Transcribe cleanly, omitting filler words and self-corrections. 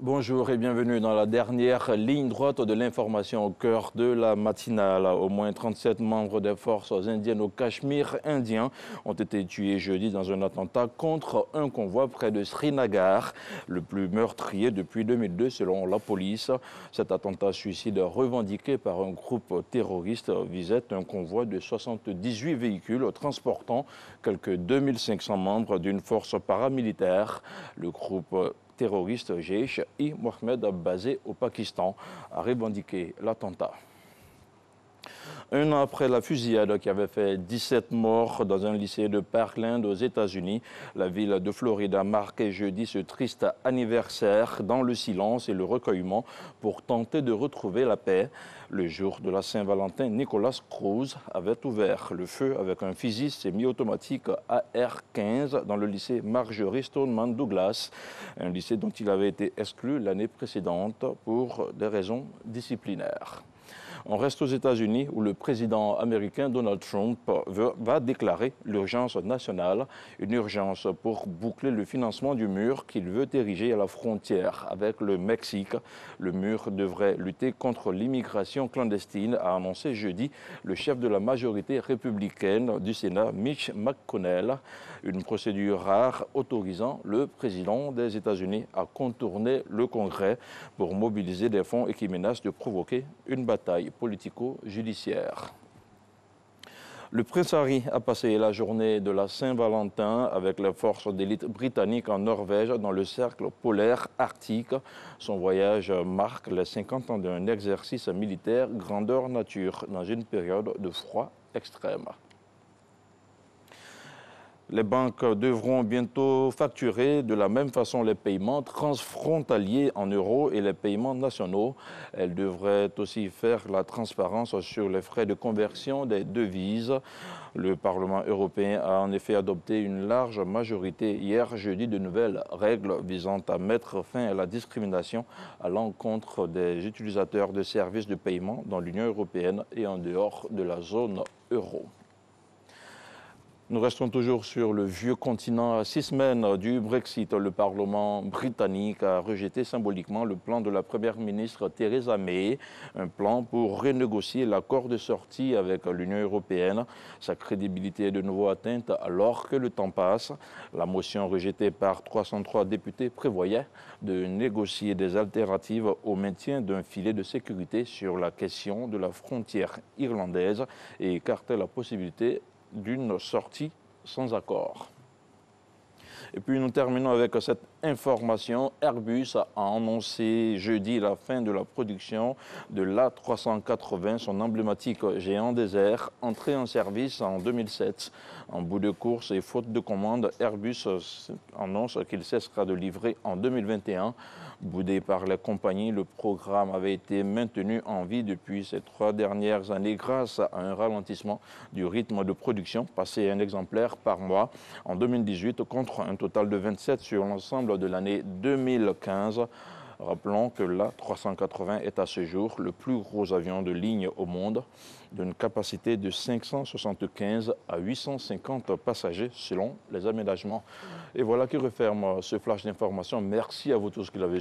Bonjour et bienvenue dans la dernière ligne droite de l'information au cœur de la matinale. Au moins 37 membres des forces indiennes au Cachemire indien ont été tués jeudi dans un attentat contre un convoi près de Srinagar, le plus meurtrier depuis 2002 selon la police. Cet attentat suicide revendiqué par un groupe terroriste visait un convoi de 78 véhicules transportant quelques 2500 membres d'une force paramilitaire. Le groupe terroriste Jaish-e-Mohammed basé au Pakistan a revendiqué l'attentat. Un an après la fusillade qui avait fait 17 morts dans un lycée de Parkland aux États-Unis, la ville de Floride a marqué jeudi ce triste anniversaire dans le silence et le recueillement pour tenter de retrouver la paix. Le jour de la Saint-Valentin, Nicholas Cruz avait ouvert le feu avec un fusil semi-automatique AR-15 dans le lycée Marjory Stoneman Douglas, un lycée dont il avait été exclu l'année précédente pour des raisons disciplinaires. On reste aux États-Unis où le président américain Donald Trump va déclarer l'urgence nationale, une urgence pour boucler le financement du mur qu'il veut ériger à la frontière avec le Mexique. Le mur devrait lutter contre l'immigration clandestine, a annoncé jeudi le chef de la majorité républicaine du Sénat, Mitch McConnell. Une procédure rare autorisant le président des États-Unis à contourner le Congrès pour mobiliser des fonds et qui menace de provoquer une bataille politico-judiciaire. Le prince Harry a passé la journée de la Saint-Valentin avec les forces d'élite britanniques en Norvège dans le cercle polaire arctique. Son voyage marque les 50 ans d'un exercice militaire grandeur nature dans une période de froid extrême. Les banques devront bientôt facturer de la même façon les paiements transfrontaliers en euros et les paiements nationaux. Elles devraient aussi faire la transparence sur les frais de conversion des devises. Le Parlement européen a en effet adopté une large majorité hier jeudi de nouvelles règles visant à mettre fin à la discrimination à l'encontre des utilisateurs de services de paiement dans l'Union européenne et en dehors de la zone euro. Nous restons toujours sur le vieux continent. À 6 semaines du Brexit, le Parlement britannique a rejeté symboliquement le plan de la Première ministre Theresa May, un plan pour renégocier l'accord de sortie avec l'Union européenne. Sa crédibilité est de nouveau atteinte alors que le temps passe. La motion rejetée par 303 députés prévoyait de négocier des alternatives au maintien d'un filet de sécurité sur la question de la frontière irlandaise et écartait la possibilité d'une sortie sans accord. Et puis nous terminons avec cette information. Airbus a annoncé jeudi la fin de la production de l'A380, son emblématique géant des airs, entré en service en 2007. En bout de course et faute de commande, Airbus annonce qu'il cessera de livrer en 2021. Boudé par les compagnies, le programme avait été maintenu en vie depuis ces 3 dernières années grâce à un ralentissement du rythme de production, passé un exemplaire par mois en 2018 contre un total de 27 sur l'ensemble de l'année 2015. Rappelons que l'A380 est à ce jour le plus gros avion de ligne au monde, d'une capacité de 575 à 850 passagers selon les aménagements. Et voilà qui referme ce flash d'information. Merci à vous tous qui l'avez